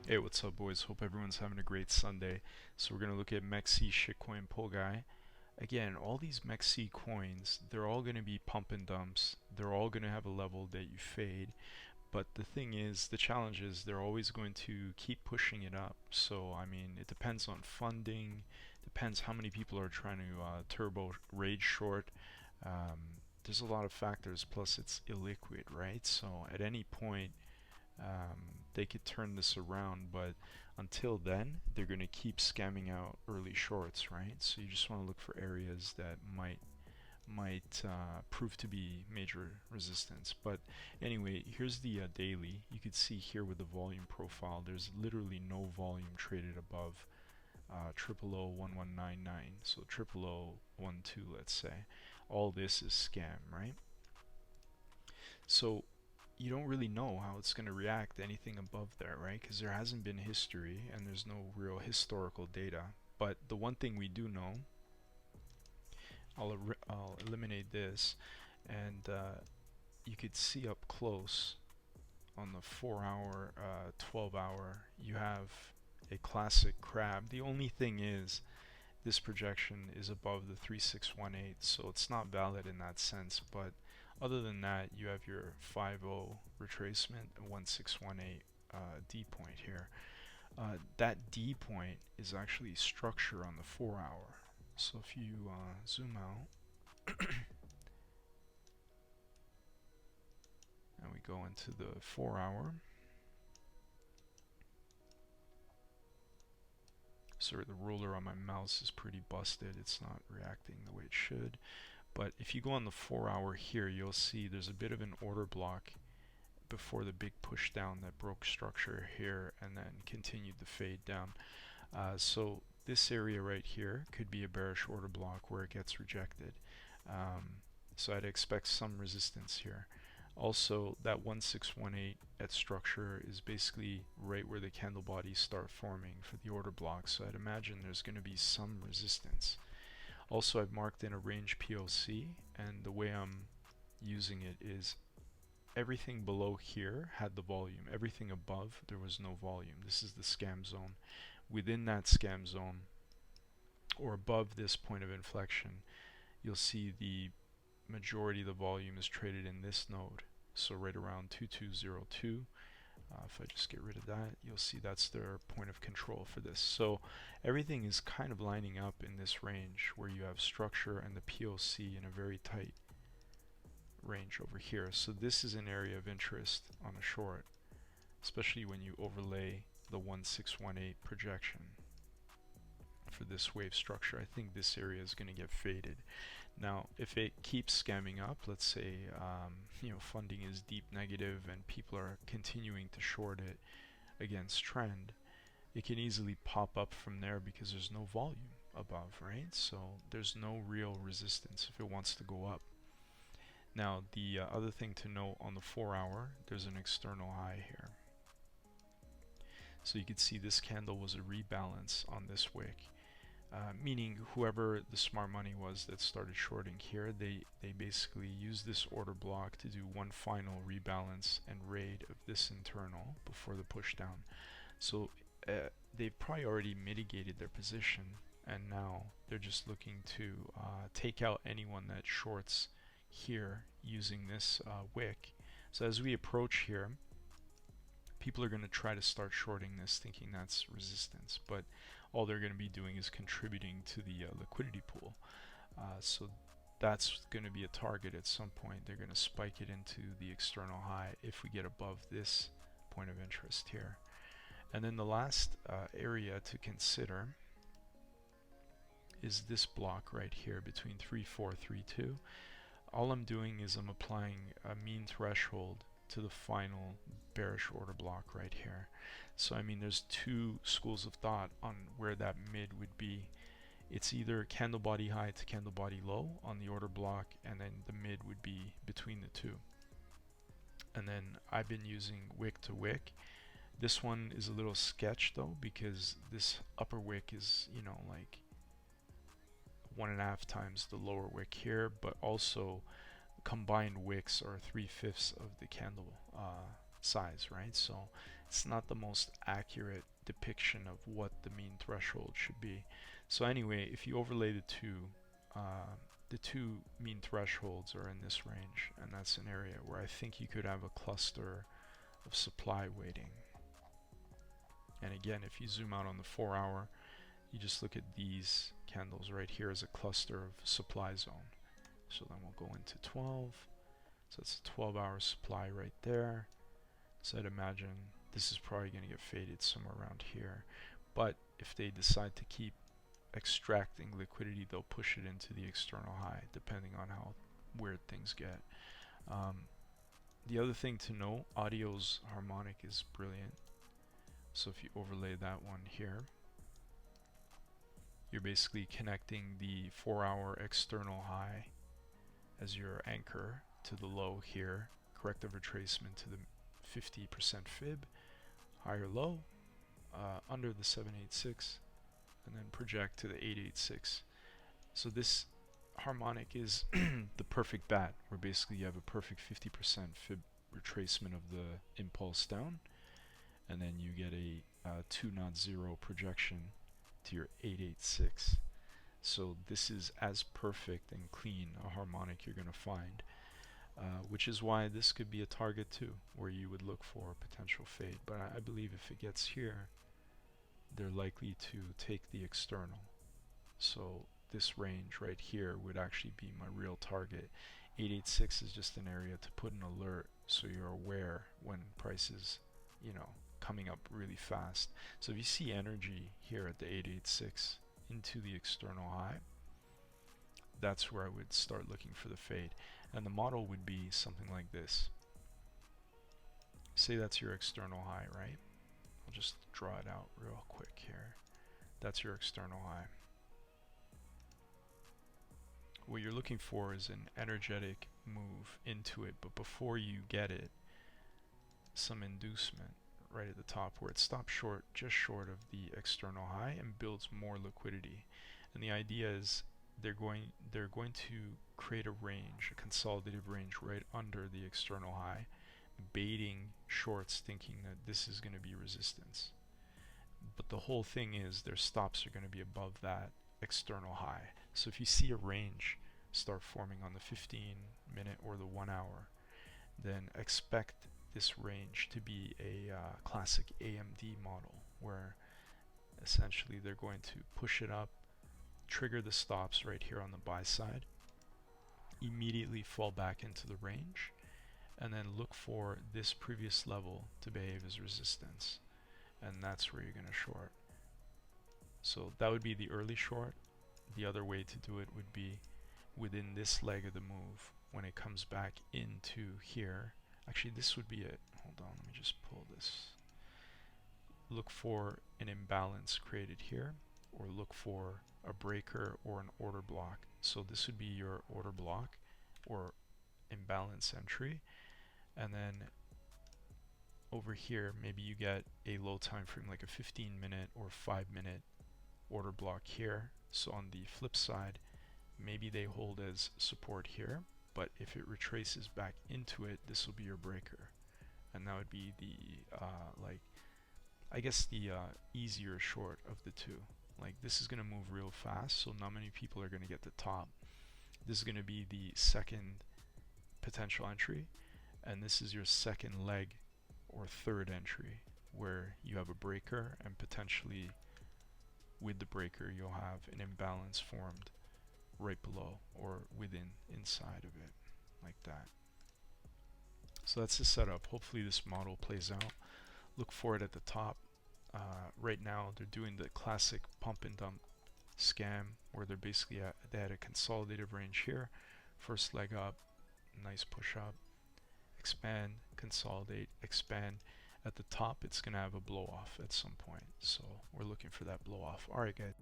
Hey, what's up, boys? Hope everyone's having a great Sunday. So we're gonna look at MEXC shitcoin POGAI. Again, all these MEXC coins, they're all gonna be pump and dumps. They're all gonna have a level that you fade. But the thing is, the challenge is they're always going to keep pushing it up. So I mean, it depends on funding, depends how many people are trying to turbo rage short. There's a lot of factors. Plus, it's illiquid, right? So at any point they could turn this around, but until then, they're going to keep scamming out early shorts, right? So you just want to look for areas that might prove to be major resistance. But anyway, here's the daily. You could see here with the volume profile, there's literally no volume traded above 0001199. So 00012, let's say. All this is scam, right? So you don't really know how it's going to react to anything above there, right? Because there hasn't been history and there's no real historical data. But the one thing we do know, I'll eliminate this, and you could see up close on the 4-hour, 12-hour, you have a classic crab. The only thing is this projection is above the 3618, so it's not valid in that sense. But other than that, you have your 5-0 retracement, 1618 D point here. That D point is actually structure on the 4-hour. So if you zoom out and we go into the 4-hour, sorry, the ruler on my mouse is pretty busted. It's not reacting the way it should. But if you go on the 4-hour here, you'll see there's a bit of an order block before the big push down that broke structure here and then continued the fade down. So this area right here could be a bearish order block where it gets rejected. So I'd expect some resistance here. Also, that 1618 at structure is basically right where the candle bodies start forming for the order block. So I'd imagine there's going to be some resistance. Also, I've marked in a range POC, and the way I'm using it is everything below here had the volume. Everything above, there was no volume. This is the scam zone. Within that scam zone, or above this point of inflection, you'll see the majority of the volume is traded in this node. So right around 2202. If I just get rid of that, you'll see that's their point of control for this. So everything is kind of lining up in this range where you have structure and the POC in a very tight range over here. So this is an area of interest on a short, especially when you overlay the 1618 projection for this wave structure. I think this area is going to get faded. Now, if it keeps scamming up, let's say funding is deep negative and people are continuing to short it against trend, it can easily pop up from there because there's no volume above, right? So there's no real resistance if it wants to go up. Now, the other thing to note on the 4-hour, there's an external high here. So you can see this candle was a rebalance on this wick. Meaning whoever the smart money was that started shorting here, they basically used this order block to do one final rebalance and raid of this internal before the push down. So they've probably already mitigated their position, and now they're just looking to take out anyone that shorts here using this wick. So as we approach here, people are going to try to start shorting this thinking that's resistance, but all they're going to be doing is contributing to the liquidity pool. So that's going to be a target at some point. They're going to spike it into the external high if we get above this point of interest here. And then the last area to consider is this block right here between 3432. All I'm doing is I'm applying a mean threshold to the final bearish order block right here. So I mean there's two schools of thought on where that mid would be. It's either candle body high to candle body low on the order block, and then the mid would be between the two. And then I've been using wick to wick. This one is a little sketch though, because this upper wick is, you know, like 1.5 times the lower wick here, but also combined wicks are 3/5 of the candle size, right? So it's not the most accurate depiction of what the mean threshold should be. So anyway, if you overlay the two mean thresholds are in this range, and that's an area where I think you could have a cluster of supply waiting. And again, if you zoom out on the 4 hour, you just look at these candles right here as a cluster of supply zone. So then we'll go into 12. So it's a 12-hour supply right there. So I'd imagine this is probably going to get faded somewhere around here. But if they decide to keep extracting liquidity, they'll push it into the external high, depending on how weird things get. The other thing to know, audio's harmonic is brilliant. So if you overlay that one here, you're basically connecting the 4-hour external high as your anchor to the low here, corrective retracement to the 50% fib, higher low, under the 786, and then project to the 886. So this harmonic is the perfect bat, where basically you have a perfect 50% fib retracement of the impulse down, and then you get a 2.0 projection to your 886. So this is as perfect and clean a harmonic you're going to find, which is why this could be a target too, where you would look for a potential fade. But I believe if it gets here, they're likely to take the external. So this range right here would actually be my real target. 886 is just an area to put an alert so you're aware when prices, you know, coming up really fast. So if you see energy here at the 886 into the external high, that's where I would start looking for the fade. And the model would be something like this. Say that's your external high, right? I'll just draw it out real quick here. That's your external high. What you're looking for is an energetic move into it, but before you get it, some inducement right at the top where it stops short, just short of the external high, and builds more liquidity. And the idea is they're going to create a range, a consolidative range right under the external high, baiting shorts thinking that this is going to be resistance. But the whole thing is their stops are going to be above that external high. So if you see a range start forming on the 15-minute or the 1 hour, then expect this range to be a classic AMD model, where essentially they're going to push it up, trigger the stops right here on the buy side, immediately fall back into the range, and then look for this previous level to behave as resistance, and that's where you're going to short. So that would be the early short. The other way to do it would be within this leg of the move, when it comes back into here. Actually, this would be it. Hold on, let me just pull this. Look for an imbalance created here, or look for a breaker or an order block. So this would be your order block or imbalance entry, and then over here maybe you get a low time frame like a 15-minute or 5-minute order block here. So on the flip side, maybe they hold as support here, but if it retraces back into it, this will be your breaker, and that would be the I guess the easier short of the two. Like, this is going to move real fast, so not many people are going to get the top. This is going to be the second potential entry, and this is your second leg or third entry, where you have a breaker, and potentially with the breaker you'll have an imbalance formed right below or inside of it, like that. So that's the setup. Hopefully this model plays out. Look for it at the top. Right now they're doing the classic pump and dump scam, where they're basically they had a consolidative range here, first leg up, nice push up, expand, consolidate, expand. At the top it's going to have a blow off at some point, so we're looking for that blow off. Alright guys.